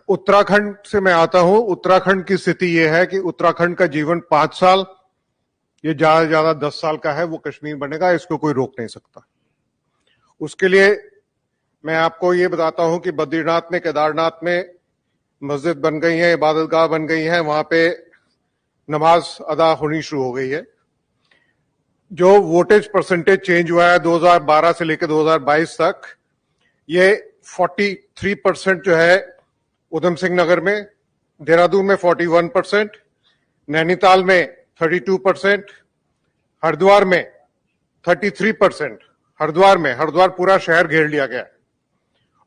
उत्तराखंड से मैं आता हूं। उत्तराखंड की स्थिति यह है कि उत्तराखंड का जीवन 5 साल, ये ज्यादा से ज्यादा 10 साल का है, वो कश्मीर बनेगा, इसको कोई रोक नहीं सकता। उसके लिए मैं आपको ये बताता हूं कि बद्रीनाथ में, केदारनाथ में मस्जिद बन गई है, इबादतगाह बन गई है, वहां पे नमाज अदा होनी शुरू हो गई है। जो वोटेज परसेंटेज चेंज हुआ है 2012 से लेकर 2022 तक, ये 43% जो है उधम सिंह नगर में, देहरादून में 41%, नैनीताल में 32%, हरिद्वार में 33%, हरिद्वार पूरा शहर घेर लिया गया है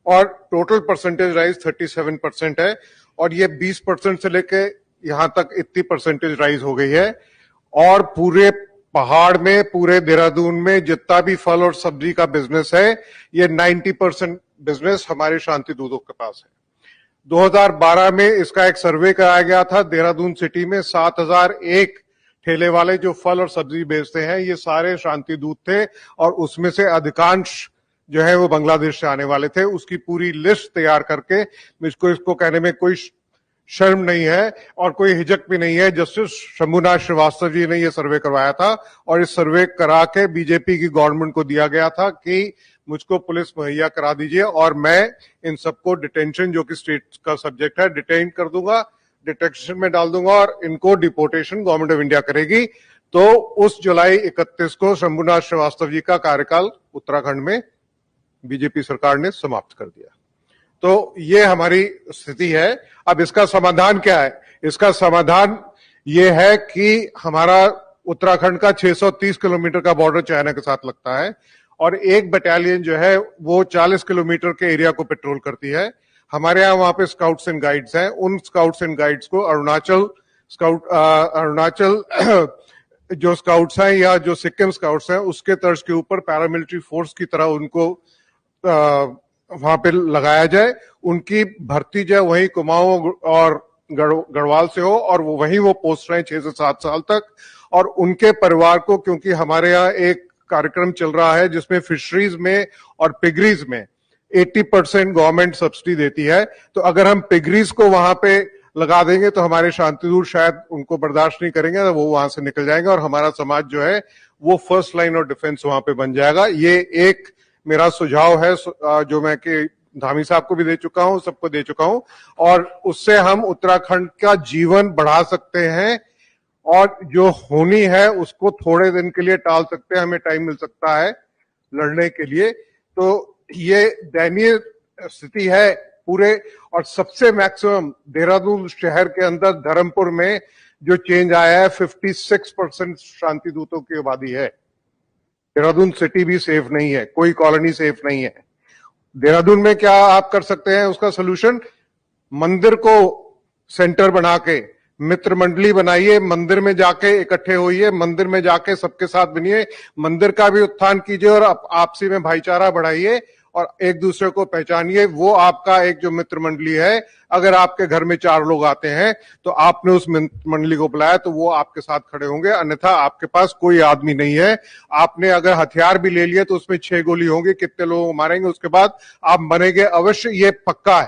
और टोटल परसेंटेज राइज 37% है। और ये 20% से लेके यहां तक इतनी परसेंटेज राइज हो गई है। और पूरे पहाड़ में, पूरे देहरादून में जितना भी फल और सब्जी का बिजनेस है, ये 90% बिजनेस हमारे शांति दूतों के पास है। 2012 में इसका एक सर्वे कराया गया था। देहरादून सिटी में 7001 ठेले वाले जो फल और सब्जी बेचते हैं, ये सारे शांति दूत थे और उसमें से अधिकांश जो है वो बांग्लादेश से आने वाले थे। उसकी पूरी लिस्ट तैयार करके, मुझको इसको कहने में कोई शर्म नहीं है और कोई हिचक भी नहीं है। जस्टिस शंभुनाथ श्रीवास्तव जी ने ये सर्वे करवाया था और इस सर्वे करा के बीजेपी की गवर्नमेंट को दिया गया था कि मुझको पुलिस मुहैया करा दीजिए और मैं इन सबको डिटेंशन, जो कि स्टेट का सब्जेक्ट है, डिटेन कर दूंगा, डिटेक्शन में डाल दूंगा और इनको डिपोर्टेशन गवर्नमेंट ऑफ इंडिया करेगी। तो उस जुलाई 31 को शंभुनाथ श्रीवास्तव जी का कार्यकाल उत्तराखंड में बीजेपी सरकार ने समाप्त कर दिया। तो ये हमारी स्थिति है। अब इसका समाधान क्या है? इसका समाधान ये है कि हमारा उत्तराखंड का 630 किलोमीटर का बॉर्डर चाइना के साथ लगता है और एक बटालियन जो है वो 40 किलोमीटर के एरिया को पेट्रोल करती है। हमारे यहाँ वहां पे स्काउट्स एंड गाइड्स हैं। उन स्काउट्स एंड गाइड्स को अरुणाचल जो स्काउट्स हैं या जो सिक्किम स्काउट्स हैं, उसके तर्ज के ऊपर पैरामिलिट्री फोर्स की तरह उनको वहां पे लगाया जाए। उनकी भर्ती जो है वही कुमाऊं और गढ़वाल से हो और वहीं वो पोस्ट रहे 6 से 7 साल तक। और उनके परिवार को, क्योंकि हमारे यहाँ एक कार्यक्रम चल रहा है जिसमें फिशरीज में और पिगरीज में 80% गवर्नमेंट सब्सिडी देती है, तो अगर हम पिगरीज को वहां पे लगा देंगे तो हमारे शांतिदूत शायद उनको बर्दाश्त नहीं करेंगे, तो वो वहां से निकल जाएंगे और हमारा समाज जो है वो फर्स्ट लाइन ऑफ डिफेंस वहां पे बन जाएगा। ये एक मेरा सुझाव है जो मैं कि धामी साहब को भी दे चुका हूं, सबको दे चुका हूं, और उससे हम उत्तराखंड का जीवन बढ़ा सकते हैं और जो होनी है उसको थोड़े दिन के लिए टाल सकते हैं। हमें टाइम मिल सकता है लड़ने के लिए। तो ये दयनीय स्थिति है पूरे। और सबसे मैक्सिमम देहरादून शहर के अंदर धर्मपुर में जो चेंज आया है, 56% शांति दूतों की आबादी है। देहरादून सिटी भी सेफ नहीं है, कोई कॉलोनी सेफ नहीं है। देहरादून में क्या आप कर सकते हैं उसका सोल्यूशन? मंदिर को सेंटर बना के मित्र मंडली बनाइए, मंदिर में जाके इकट्ठे होइए, मंदिर में जाके सबके साथ बनिए, मंदिर का भी उत्थान कीजिए और आपसी में भाईचारा बढ़ाइए और एक दूसरे को पहचानिए। वो आपका एक जो मित्र मंडली है, अगर आपके घर में 4 लोग आते हैं तो आपने उस मंडली को बुलाया तो वो आपके साथ खड़े होंगे, अन्यथा आपके पास कोई आदमी नहीं है। आपने अगर हथियार भी ले लिए तो उसमें 6 गोली होंगी, कितने लोगों को मारेंगे उसके बाद आप मरेंगे अवश्य, ये पक्का है।